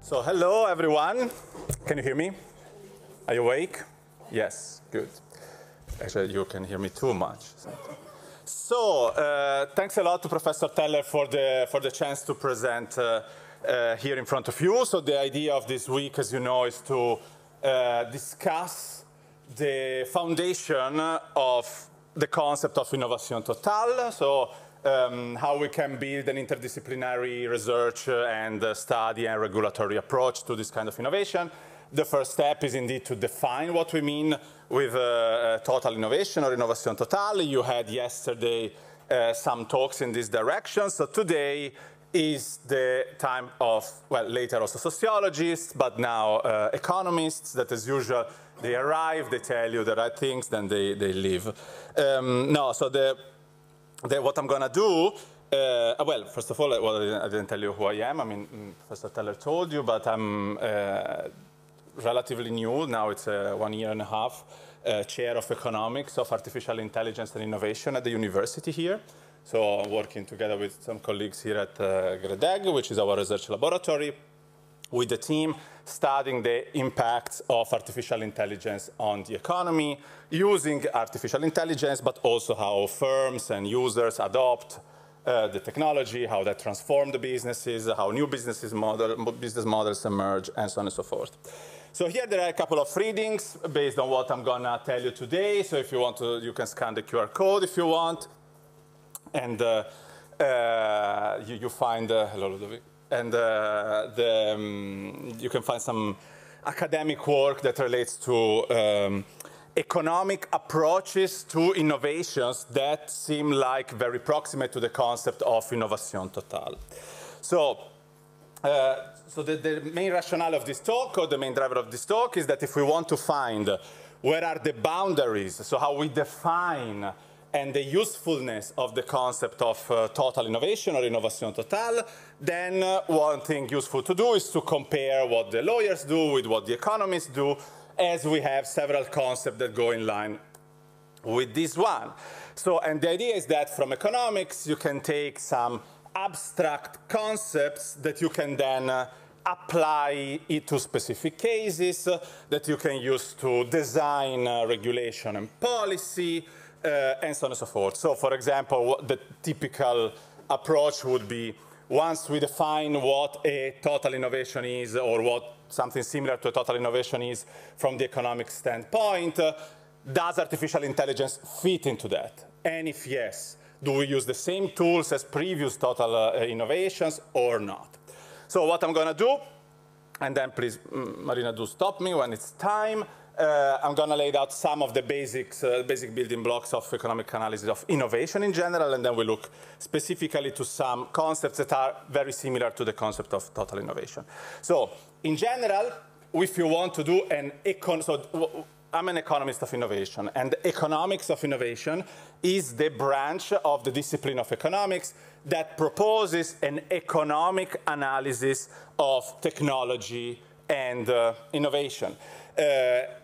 So hello everyone. Can you hear me? Are you awake? Yes, good. Actually, you can hear me too much. So thanks a lot to Professor Teller for the chance to present here in front of you. So the idea of this week, as you know, is to discuss the foundation of the concept of innovation totale. So how we can build an interdisciplinary research and study and regulatory approach to this kind of innovation. The first step is indeed to define what we mean with total innovation or innovation totale. You had yesterday some talks in this direction. So today is the time of, well, later also sociologists, but now economists that, as usual, they arrive, they tell you the right things, then they leave. No, so what I'm going to do, well, first of all, I didn't tell you who I am. I mean, Professor Teller told you, but I'm relatively new. Now it's 1 year and a half, chair of economics of artificial intelligence and innovation at the university here. So I'm working together with some colleagues here at Koyré, which is our research laboratory, with the team studying the impacts of artificial intelligence on the economy, using artificial intelligence, but also how firms and users adopt the technology, how that transform the businesses, how new business models emerge, and so on and so forth. So here there are a couple of readings based on what I'm going to tell you today. So if you want to, you can scan the QR code if you want. And you find, hello Ludovic, and you can find some academic work that relates to economic approaches to innovations that seem like very proximate to the concept of innovation totale. So, the main rationale of this talk, or the main driver of this talk, is that if we want to find where are the boundaries, so how we define and the usefulness of the concept of total innovation or innovation totale, then one thing useful to do is to compare what the lawyers do with what the economists do, as we have several concepts that go in line with this one. So, and the idea is that from economics, you can take some abstract concepts that you can then apply it to specific cases that you can use to design regulation and policy, and so on and so forth. So, for example, the typical approach would be, once we define what a total innovation is, or what something similar to a total innovation is from the economic standpoint, does artificial intelligence fit into that? And if yes, do we use the same tools as previous total innovations or not? So what I'm going to do, and then please, Marina, do stop me when it's time. I'm going to lay out some of the basic building blocks of economic analysis of innovation in general, and then we look specifically to some concepts that are very similar to the concept of total innovation. So, in general, if you want to do I'm an economist of innovation, and economics of innovation is the branch of the discipline of economics that proposes an economic analysis of technology and innovation.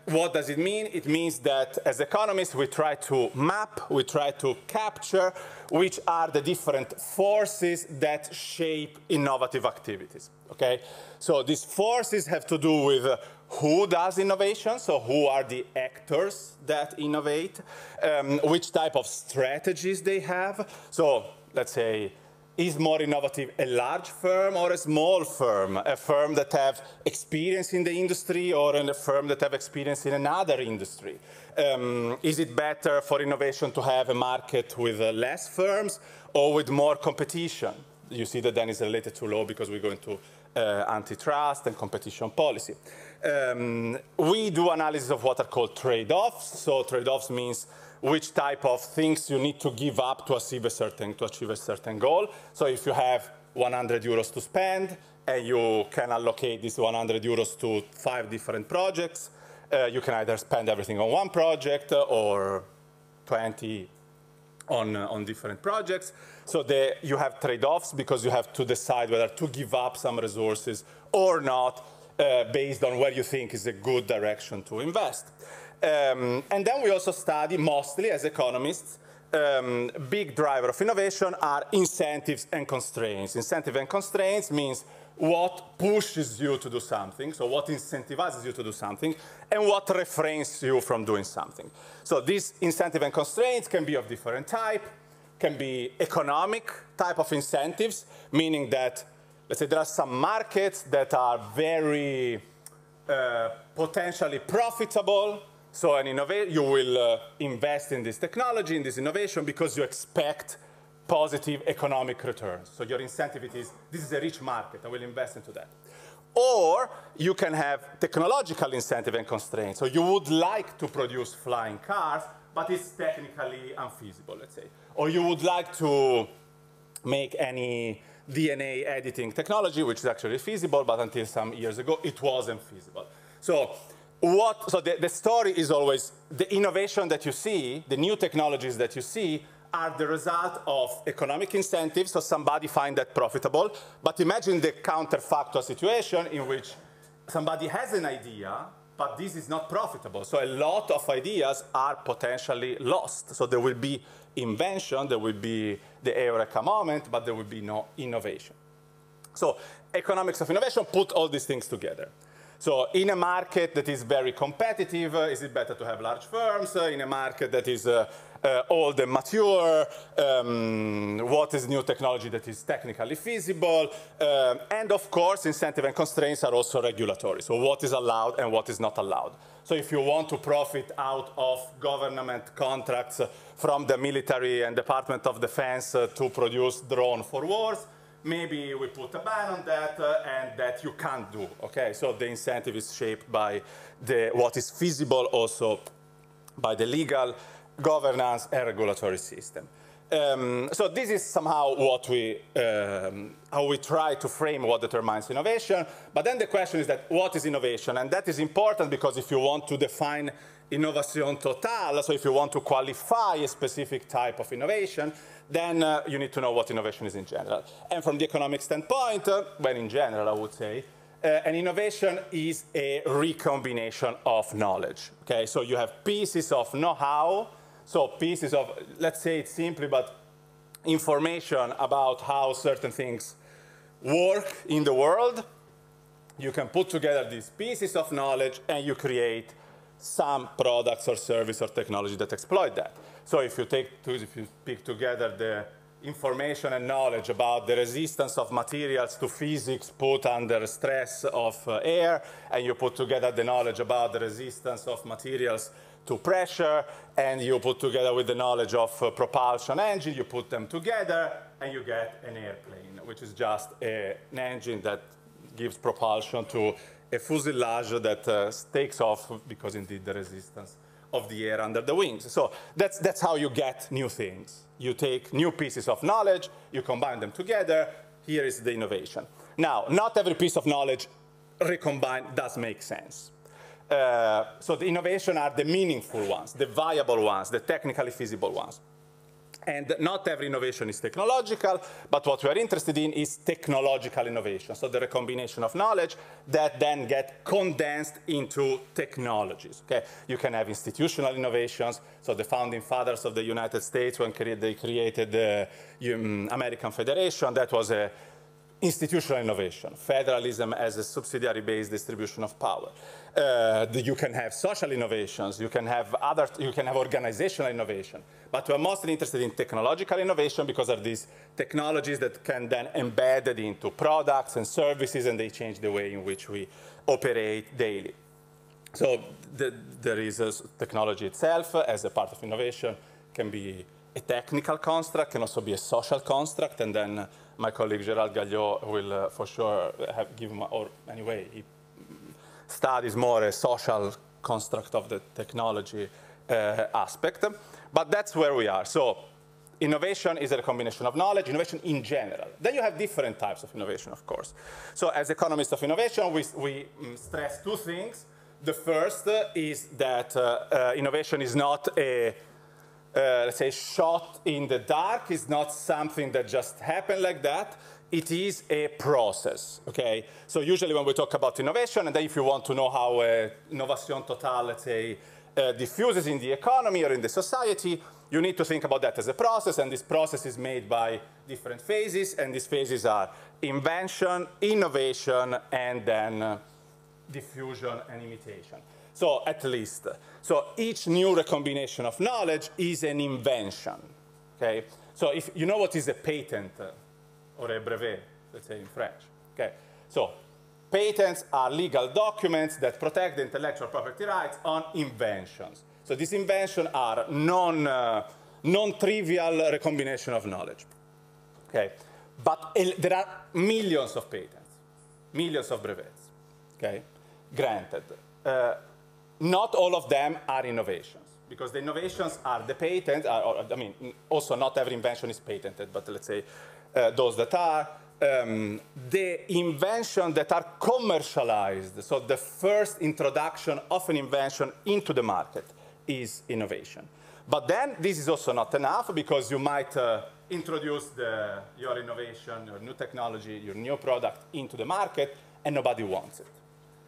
What does it mean? It means that as economists, we try to map, we try to capture which are the different forces that shape innovative activities, okay? So these forces have to do with who does innovation, so who are the actors that innovate, which type of strategies they have. So let's say, is more innovative a large firm or a small firm? A firm that have experience in the industry or a firm that have experience in another industry? Is it better for innovation to have a market with less firms or with more competition? You see that then is related to law because we go into antitrust and competition policy. We do analysis of what are called trade-offs. So trade-offs means which type of things you need to give up to achieve a certain goal. So if you have 100 euros to spend and you can allocate these 100 euros to 5 different projects, you can either spend everything on one project or 20 on different projects. So you have trade-offs because you have to decide whether to give up some resources or not based on where you think is a good direction to invest. And then we also study, mostly as economists, big driver of innovation are incentives and constraints. Incentive and constraints means what pushes you to do something, so what incentivizes you to do something, and what refrains you from doing something. So these incentive and constraints can be of different type, can be economic type of incentives, meaning that, let's say there are some markets that are very potentially profitable, so you will invest in this technology, in this innovation, because you expect positive economic returns. So your incentive is, this is a rich market, I will invest into that. Or you can have technological incentive and constraints. So you would like to produce flying cars, but it's technically unfeasible, let's say. Or you would like to make any DNA editing technology, which is actually feasible, but until some years ago, it wasn't feasible. So the story is always the innovation that you see, the new technologies that you see, are the result of economic incentives, so somebody finds that profitable. But imagine the counterfactual situation in which somebody has an idea, but this is not profitable. So a lot of ideas are potentially lost. So there will be invention, there will be the eureka moment, but there will be no innovation. So economics of innovation put all these things together. So in a market that is very competitive, is it better to have large firms? In a market that is old and mature, what is new technology that is technically feasible? And of course, incentive and constraints are also regulatory. So what is allowed and what is not allowed. So if you want to profit out of government contracts from the military and Department of Defense to produce drones for wars, maybe we put a ban on that, and that you can't do, okay? So the incentive is shaped by what is feasible, also by the legal governance and regulatory system. So this is somehow what how we try to frame what determines innovation. But then the question is that what is innovation? And that is important because if you want to define innovation totale, so if you want to qualify a specific type of innovation, then you need to know what innovation is in general. And from the economic standpoint, well, in general, I would say, an innovation is a recombination of knowledge. Okay, so you have pieces of know-how, so pieces of, let's say it simply, but information about how certain things work in the world. You can put together these pieces of knowledge and you create some products or service or technology that exploit that. So if you pick together the information and knowledge about the resistance of materials to physics put under stress of air, and you put together the knowledge about the resistance of materials to pressure, and you put together with the knowledge of propulsion engine, you put them together, and you get an airplane, which is just an engine that gives propulsion to a fuselage that takes off because indeed the resistance of the air under the wings. So that's how you get new things. You take new pieces of knowledge, you combine them together, here is the innovation. Now, not every piece of knowledge recombined does make sense. So the innovation are the meaningful ones, the viable ones, the technically feasible ones. And not every innovation is technological, but what we are interested in is technological innovation. So the recombination of knowledge that then get condensed into technologies. Okay? You can have institutional innovations. So the founding fathers of the United States, when they created the American Federation, that was an institutional innovation, federalism as a subsidiary-based distribution of power. You can have social innovations, you can have organizational innovation, but we're mostly interested in technological innovation because of these technologies that can then embed it into products and services, and they change the way in which we operate daily. So there is technology itself as a part of innovation, can be a technical construct, can also be a social construct, and then my colleague Gérald Galliot will for sure give him, or anyway, he studies more a social construct of the technology aspect. But that's where we are. So innovation is a combination of knowledge, innovation in general. Then you have different types of innovation, of course. So as economists of innovation, we stress two things. The first is that innovation is not a let's say, shot in the dark. Is not something that just happened like that. It is a process, okay? So usually when we talk about innovation, and then if you want to know how innovation totale, let's say, diffuses in the economy or in the society, you need to think about that as a process, and this process is made by different phases, and these phases are invention, innovation, and then diffusion and imitation. So at least. So each new recombination of knowledge is an invention, okay? So if you know what is a patent or a brevet, let's say in French, okay? So patents are legal documents that protect the intellectual property rights on inventions. So these inventions are non-trivial recombination of knowledge, okay? But there are millions of patents, millions of brevets, okay? Granted. Not all of them are innovations, because the innovations are the patents, I mean, also not every invention is patented, but let's say those that are, the inventions that are commercialized, so the first introduction of an invention into the market is innovation. But then this is also not enough, because you might introduce your innovation, your new technology, your new product into the market, and nobody wants it.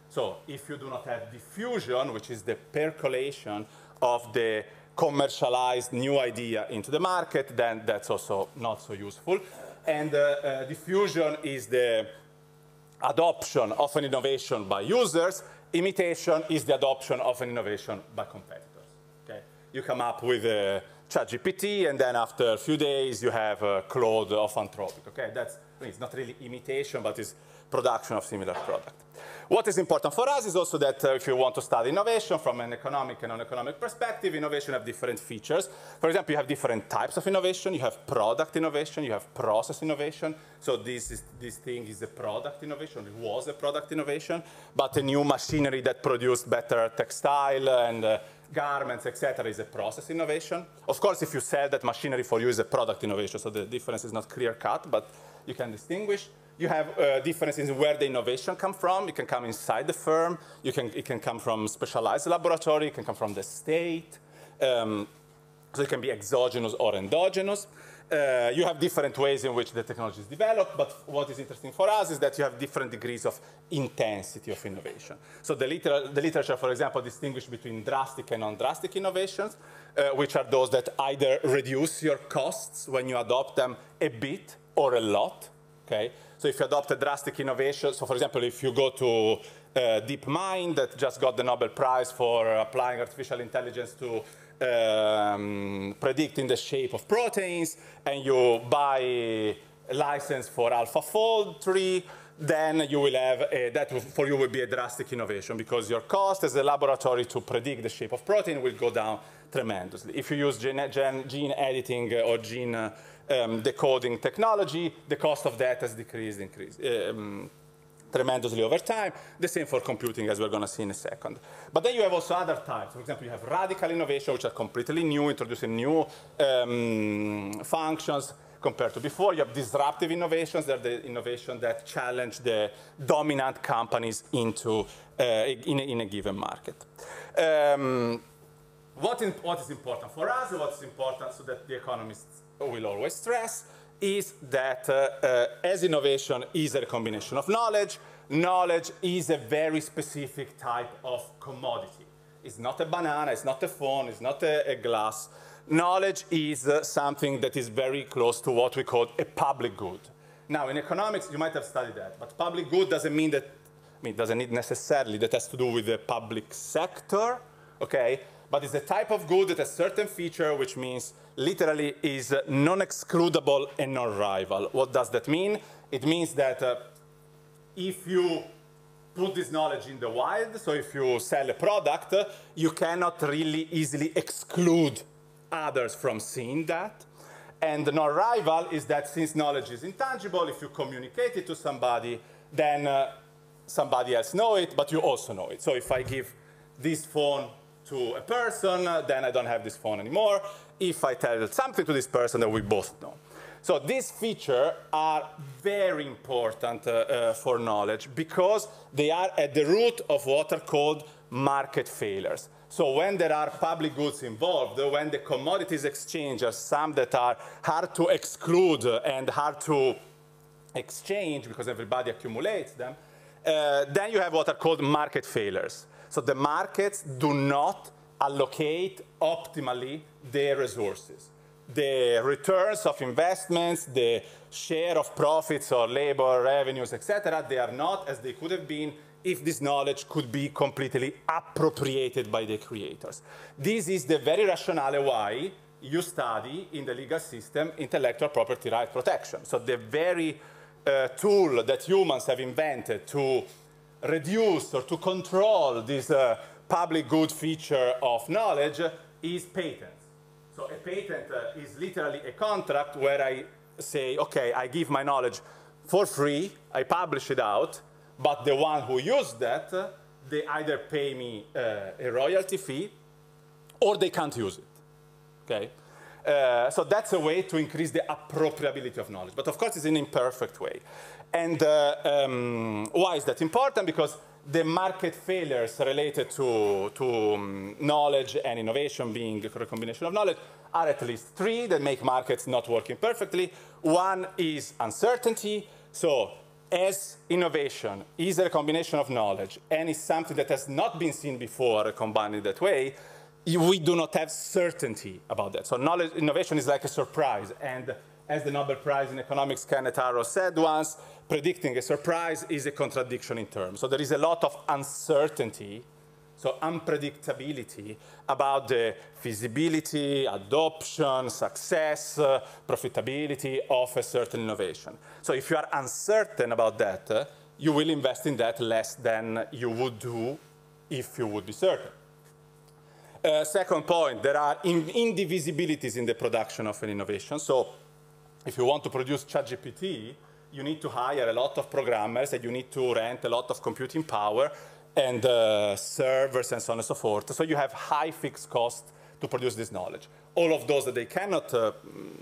So if you do not have diffusion, which is the percolation of the commercialized new idea into the market, then that's also not so useful. And diffusion is the adoption of an innovation by users. Imitation is the adoption of an innovation by competitors. Okay? You come up with ChatGPT, and then after a few days you have Claude of Anthropic. Okay? It's not really imitation, but it's production of similar product. What is important for us is also that if you want to study innovation from an economic and non-economic perspective, innovation have different features. For example, you have different types of innovation. You have product innovation, you have process innovation. So this thing is a product innovation. It was a product innovation, but a new machinery that produced better textile and garments, etc., is a process innovation. Of course, if you sell that machinery for you, is a product innovation, so the difference is not clear-cut, but you can distinguish. You have differences in where the innovation comes from. It can come inside the firm. It can come from specialized laboratory. It can come from the state. So it can be exogenous or endogenous. You have different ways in which the technology is developed, but what is interesting for us is that you have different degrees of intensity of innovation. So the literature, for example, distinguishes between drastic and non-drastic innovations, which are those that either reduce your costs when you adopt them a bit or a lot, okay? So if you adopt a drastic innovation, so for example, if you go to DeepMind that just got the Nobel Prize for applying artificial intelligence to predicting the shape of proteins, and you buy a license for AlphaFold 3, then you will have, that for you will be a drastic innovation, because your cost as a laboratory to predict the shape of protein will go down tremendously. If you use gene editing or gene decoding technology, the cost of that has decreased tremendously over time. The same for computing, as we're going to see in a second. But then you have also other types. For example, you have radical innovation, which are completely new, introducing new functions compared to before. You have disruptive innovations. They're the innovation that challenge the dominant companies into in a given market. What is important for us, what is important so that the economists will always stress, is that as innovation is a combination of knowledge, knowledge is a very specific type of commodity. It's not a banana, it's not a phone, it's not a glass. Knowledge is something that is very close to what we call a public good. Now, in economics, you might have studied that, but public good doesn't mean that, it doesn't need necessarily that has to do with the public sector, okay? But it's a type of good that has certain feature, which means literally is non-excludable and non-rival. What does that mean? It means that if you put this knowledge in the wild, so if you sell a product, you cannot really easily exclude others from seeing that. And the non-rival is that since knowledge is intangible, if you communicate it to somebody, then somebody else knows it, but you also know it. So if I give this phone to a person, then I don't have this phone anymore. If I tell something to this person, then we both know. So these features are very important for knowledge, because they are at the root of what are called market failures. So when there are public goods involved, when the commodities exchange are some that are hard to exclude and hard to exchange because everybody accumulates them, then you have what are called market failures. So the markets do not allocate optimally their resources. The returns of investments, the share of profits or labor revenues, etc., they are not as they could have been if this knowledge could be completely appropriated by the creators. This is the very rationale why you study in the legal system intellectual property right protection. So the very tool that humans have invented to reduce or to control this public good feature of knowledge is patents. So a patent is literally a contract where I say, okay, I give my knowledge for free, I publish it out, but the one who used that, they either pay me a royalty fee or they can't use it, okay? So that's a way to increase the appropriability of knowledge. But of course, it's an imperfect way. And why is that important? Because the market failures related to knowledge and innovation being a combination of knowledge are at least three that make markets not working perfectly. One is uncertainty. So as innovation is a combination of knowledge and is something that has not been seen before combined in that way, we do not have certainty about that. So knowledge, innovation is like a surprise. And as the Nobel Prize in Economics, Kenneth Arrow said once, predicting a surprise is a contradiction in terms. So there is a lot of uncertainty, so unpredictability about the feasibility, adoption, success, profitability of a certain innovation. So if you are uncertain about that, you will invest in that less than you would do if you would be certain. Second point, there are indivisibilities in the production of an innovation. So if you want to produce ChatGPT, you need to hire a lot of programmers and you need to rent a lot of computing power and servers and so on and so forth. So you have high fixed costs to produce this knowledge. All of those that they cannot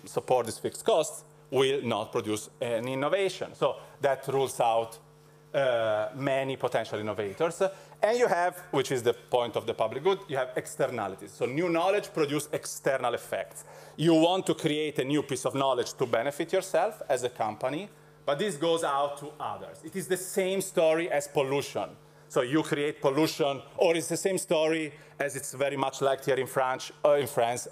support these fixed costs will not produce an innovation. So that rules out many potential innovators. And you have, which is the point of the public good, you have externalities. So new knowledge produces external effects. You want to create a new piece of knowledge to benefit yourself as a company, but this goes out to others. It is the same story as pollution. So you create pollution, or it's the same story as it's very much like here in France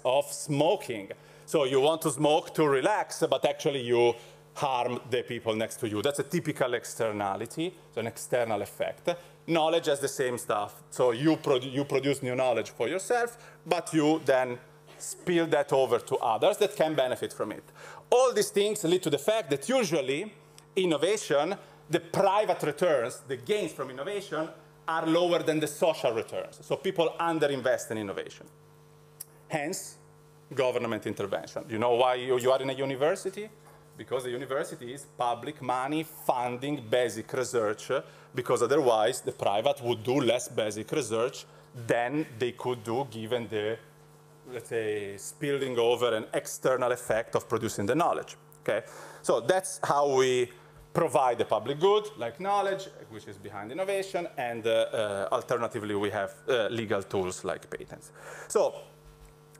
of smoking. So you want to smoke to relax, but actually you harm the people next to you. That's a typical externality, so an external effect. Knowledge has the same stuff. So you produce new knowledge for yourself, but you then spill that over to others that can benefit from it. All these things lead to the fact that usually innovation, the private returns, the gains from innovation, are lower than the social returns. So people underinvest in innovation. Hence, government intervention. You know why you are in a university? Because the university is public money funding basic research, because otherwise the private would do less basic research than they could do given the, let's say, spilling over an external effect of producing the knowledge. Okay? So that's how we provide the public good, like knowledge, which is behind innovation, and alternatively we have legal tools like patents. So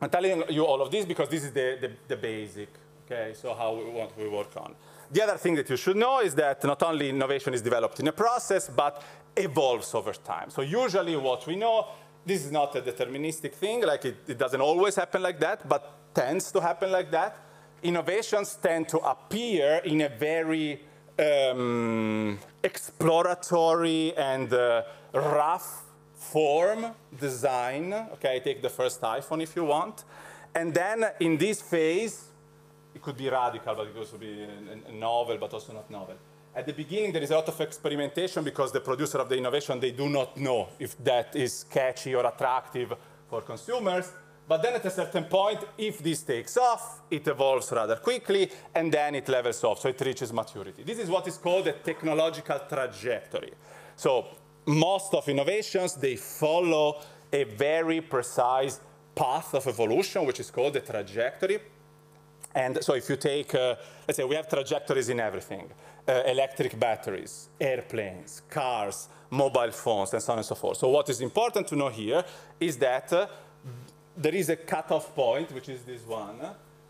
I'm telling you all of this because this is the basic. Okay, so how we work on. The other thing that you should know is that not only innovation is developed in a process, but evolves over time. So usually what we know, this is not a deterministic thing, like it doesn't always happen like that, but tends to happen like that. Innovations tend to appear in a very exploratory and rough form, design. Okay, take the first iPhone if you want. And then in this phase, it could be radical, but it could also be a novel, but also not novel. At the beginning, there is a lot of experimentation because the producer of the innovation, they do not know if that is catchy or attractive for consumers. But then at a certain point, if this takes off, it evolves rather quickly, and then it levels off, so it reaches maturity. This is what is called a technological trajectory. So most of innovations, they follow a very precise path of evolution, which is called the trajectory. And so if you take, let's say we have trajectories in everything. Electric batteries, airplanes, cars, mobile phones, and so on and so forth. So what is important to know here is that there is a cutoff point, which is this one,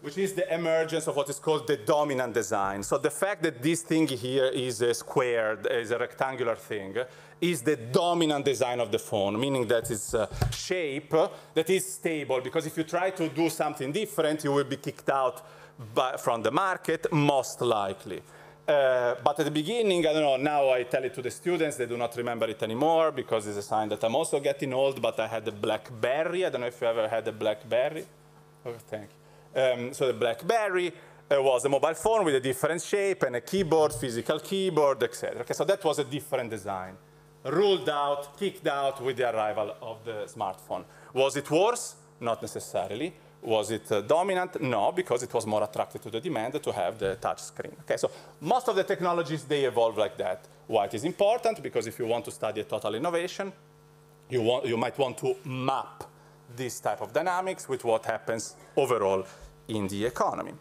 which is the emergence of what is called the dominant design. So the fact that this thing here is a squared, is a rectangular thing, is the dominant design of the phone, meaning that it's a shape that is stable, because if you try to do something different, you will be kicked out from the market, most likely. But at the beginning, I don't know, now I tell it to the students, they do not remember it anymore, because it's a sign that I'm also getting old, but I had the BlackBerry. I don't know if you ever had a BlackBerry. Oh, thank you. So the BlackBerry was a mobile phone with a different shape and a keyboard, physical keyboard, etc. Okay, so that was a different design. Ruled out, kicked out with the arrival of the smartphone. Was it worse? Not necessarily. Was it dominant? No, because it was more attracted to the demand to have the touch screen. Okay, so most of the technologies, they evolve like that. Why it is important? Because if you want to study a total innovation, you might want to map this type of dynamics with what happens overall in the economy.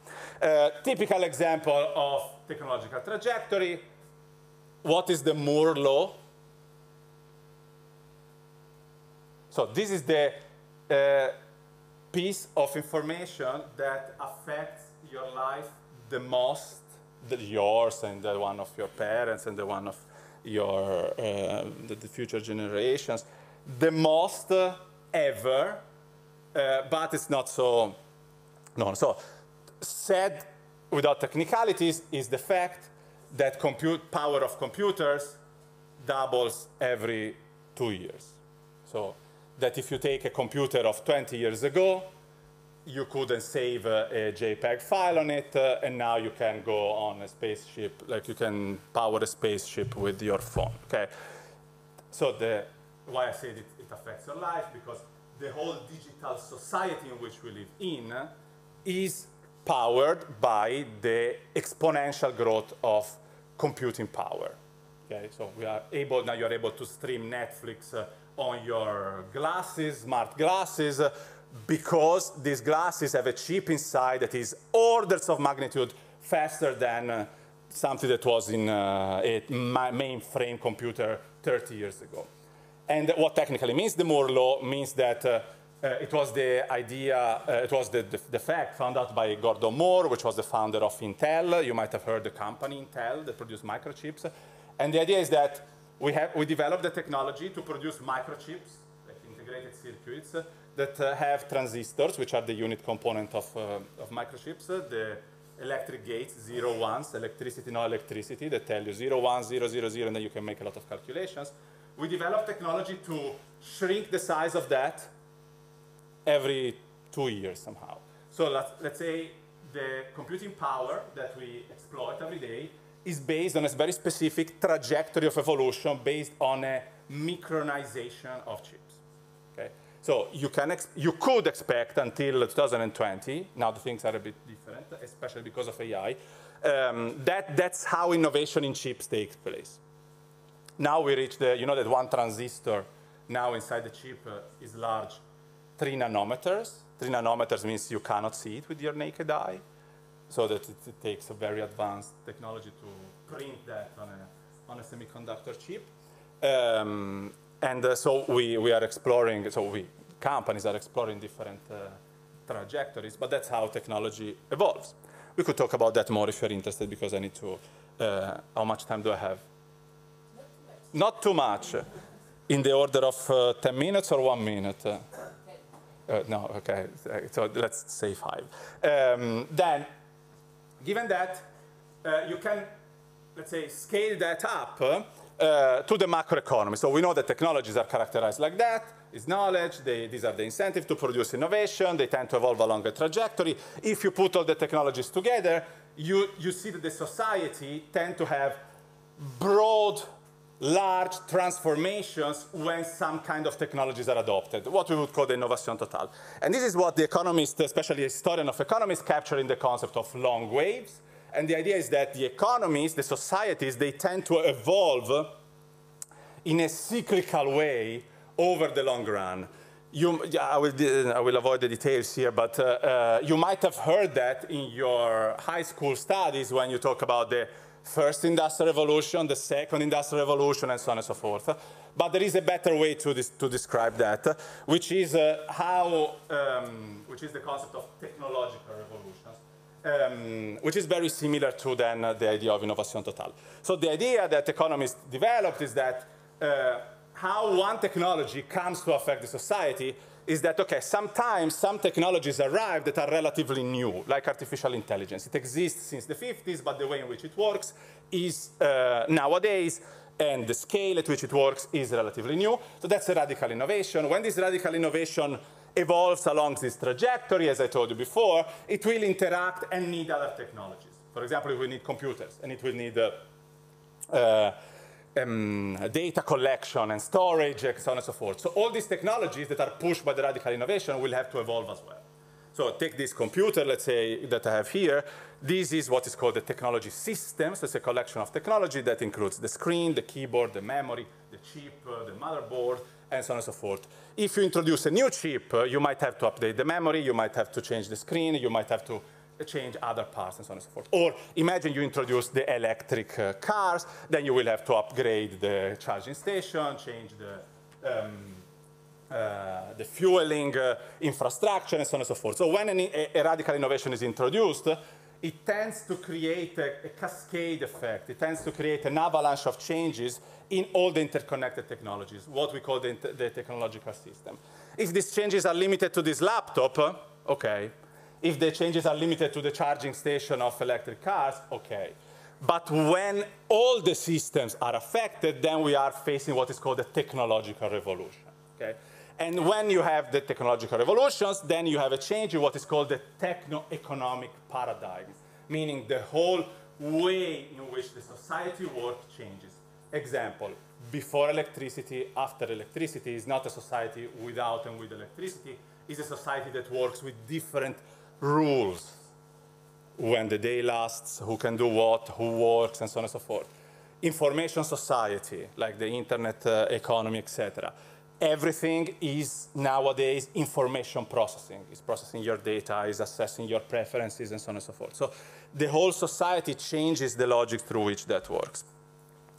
Typical example of technological trajectory. What is the Moore law? So this is the piece of information that affects your life the most, yours and the one of your parents and the one of your the future generations, the most ever, but it's not so known. So said without technicalities is the fact that power of computers doubles every 2 years. So that if you take a computer of 20 years ago, you couldn't save a JPEG file on it, and now you can go on a spaceship, like you can power a spaceship with your phone, okay? So why I said it affects your life, because the whole digital society in which we live in is powered by the exponential growth of computing power, okay? So now you're able to stream Netflix on your glasses, smart glasses, because these glasses have a chip inside that is orders of magnitude faster than something that was in a mainframe computer 30 years ago. And what technically means the Moore law means that it was the idea, it was the fact found out by Gordon Moore, which was the founder of Intel. You might have heard the company Intel that produced microchips. And the idea is that we developed the technology to produce microchips, like integrated circuits, that have transistors, which are the unit component of microchips, the electric gates, 0, 1s, electricity, no electricity, that tell you 0, 1, 0, 0, 0, and then you can make a lot of calculations. We developed technology to shrink the size of that every 2 years somehow. So let's say the computing power that we exploit every day is based on a very specific trajectory of evolution based on a micronization of chips. Okay? So you could expect until 2020, now the things are a bit different, especially because of AI, that's how innovation in chips takes place. Now we reach you know that one transistor now inside the chip is large 3 nanometers. 3 nanometers means you cannot see it with your naked eye. So that it takes a very advanced technology to print that on a semiconductor chip. So we are exploring, companies are exploring different trajectories, but that's how technology evolves. We could talk about that more if you're interested, because I need to, how much time do I have? Not too much. In the order of 10 minutes or 1 minute? No, okay, so let's say 5. Then, given that, you can, let's say, scale that up to the macroeconomy. So we know that technologies are characterized like that. It's knowledge. These are the incentives to produce innovation. They tend to evolve along a trajectory. If you put all the technologies together, you see that the society tend to have broad, large transformations when some kind of technologies are adopted, what we would call the innovation totale. And this is what the economists, especially a historian of economics, capture in the concept of long waves. And the idea is that the economies, the societies, they tend to evolve in a cyclical way over the long run. I will avoid the details here, but you might have heard that in your high school studies when you talk about the first industrial revolution, the second industrial revolution, and so on and so forth. But there is a better way to describe that, which is which is the concept of technological revolutions, which is very similar to then the idea of innovation totale. So the idea that economists developed is that how one technology comes to affect the society is that, okay, sometimes some technologies arrive that are relatively new, like artificial intelligence. It exists since the 50s, but the way in which it works is nowadays, and the scale at which it works is relatively new. So that's a radical innovation. When this radical innovation evolves along this trajectory, as I told you before, it will interact and need other technologies. For example, it will need computers, and it will need data collection and storage, and so on and so forth. So all these technologies that are pushed by the radical innovation will have to evolve as well. So take this computer, let's say, that I have here. This is what is called the technology system. So it's a collection of technology that includes the screen, the keyboard, the memory, the chip, the motherboard, and so on and so forth. If you introduce a new chip, you might have to update the memory, you might have to change the screen, you might have to change other parts, and so on and so forth. Or imagine you introduce the electric cars, then you will have to upgrade the charging station, change the fueling infrastructure, and so on and so forth. So when a radical innovation is introduced, it tends to create a cascade effect. It tends to create an avalanche of changes in all the interconnected technologies, what we call the technological system. If these changes are limited to this laptop, okay. If the changes are limited to the charging station of electric cars, okay. But when all the systems are affected, then we are facing what is called a technological revolution, okay? And when you have the technological revolutions, then you have a change in what is called the techno-economic paradigm, meaning the whole way in which the society works changes. Example, before electricity, after electricity is not a society without and with electricity, it's a society that works with different rules. When the day lasts, who can do what, who works, and so on and so forth. Information society, like the internet economy, etc. Everything is nowadays information processing. It's processing your data, it's assessing your preferences, and so on and so forth. So the whole society changes the logic through which that works.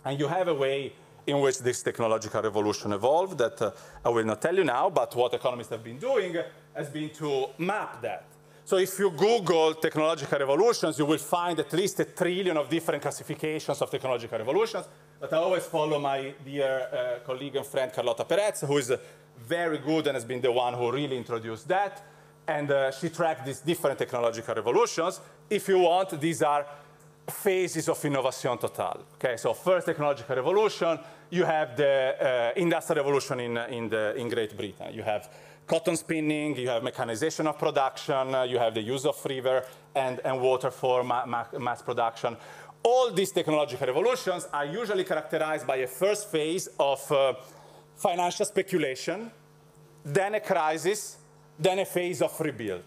And you have a way in which this technological revolution evolved that I will not tell you now, but what economists have been doing has been to map that. So if you Google technological revolutions, you will find at least 1 trillion of different classifications of technological revolutions. But I always follow my dear colleague and friend Carlotta Perez, who is very good and has been the one who really introduced that. And she tracked these different technological revolutions. If you want, these are phases of innovation totale. Okay, so first technological revolution, you have the industrial revolution in Great Britain. You have cotton spinning, you have mechanization of production, you have the use of river and water for mass production. All these technological revolutions are usually characterized by a first phase of financial speculation, then a crisis, then a phase of rebuild.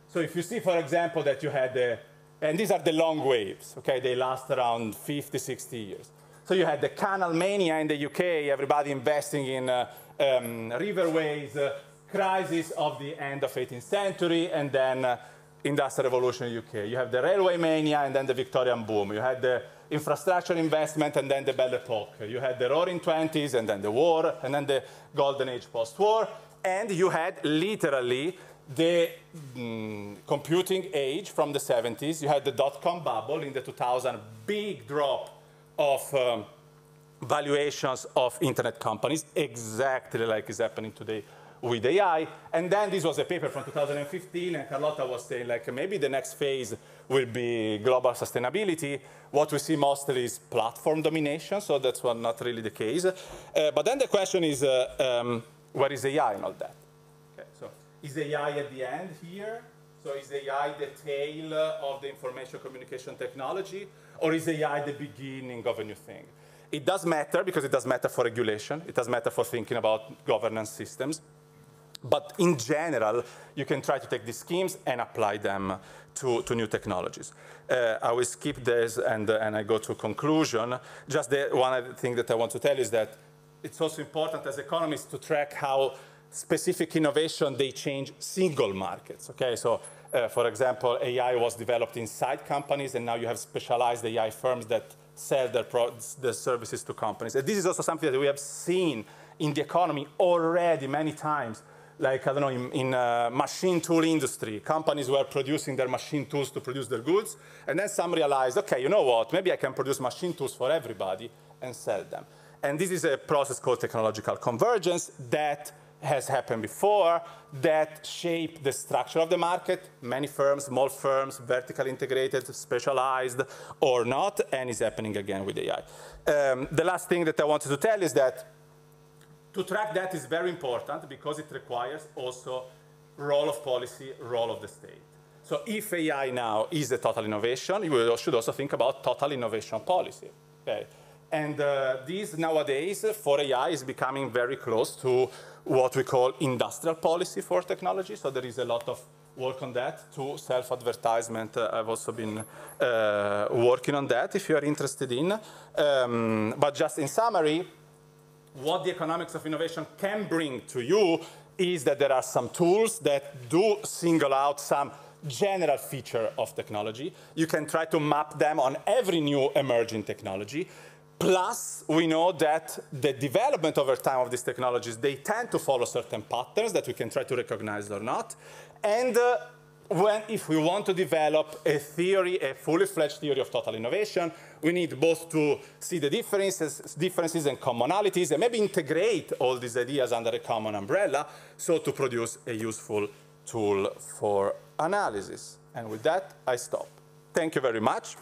So if you see, for example, that you had and these are the long waves, okay? They last around 50, 60 years. So you had the canal mania in the UK, everybody investing in riverways, crisis of the end of 18th century, and then industrial revolution in the UK. You have the railway mania and then the Victorian boom. You had the infrastructure investment and then the Belle Epoque. You had the roaring 20s and then the war and then the golden age post-war. And you had literally the computing age from the 70s. You had the dot-com bubble in the 2000, big drop of valuations of internet companies, exactly like is happening today with AI. And then this was a paper from 2015, and Carlotta was saying, like, maybe the next phase will be global sustainability. What we see mostly is platform domination, so that's not really the case. But then the question is, where is AI in all that? Okay, so is AI at the end here? So is AI the tail of the information communication technology, or is AI the beginning of a new thing? It does matter, because it does matter for regulation. It does matter for thinking about governance systems. But in general, you can try to take these schemes and apply them to new technologies. I will skip this and I go to conclusion. Just the one thing that I want to tell is that it's also important as economists to track how specific innovation, they change single markets, okay? So, for example, AI was developed inside companies, and now you have specialized AI firms that sell their services to companies. And this is also something that we have seen in the economy already many times. Like, I don't know, in machine tool industry, companies were producing their machine tools to produce their goods, and then some realized, okay, you know what, maybe I can produce machine tools for everybody and sell them. And this is a process called technological convergence that has happened before, that shaped the structure of the market. Many firms, small firms, vertically integrated, specialized, or not, and is happening again with AI. The last thing that I wanted to tell is that to track that is very important because it requires also role of policy, role of the state. So if AI now is a total innovation, you should also think about total innovation policy. Okay? And this nowadays for AI is becoming very close to what we call industrial policy for technology. So there is a lot of work on that. To self-advertisement, I've also been working on that if you are interested in. But just in summary, what the economics of innovation can bring to you is that there are some tools that do single out some general feature of technology. You can try to map them on every new emerging technology. Plus, we know that the development over time of these technologies, they tend to follow certain patterns that we can try to recognize or not. And if we want to develop a theory, a fully fledged theory of total innovation, we need both to see the differences and commonalities, and maybe integrate all these ideas under a common umbrella, so to produce a useful tool for analysis. And with that, I stop. Thank you very much.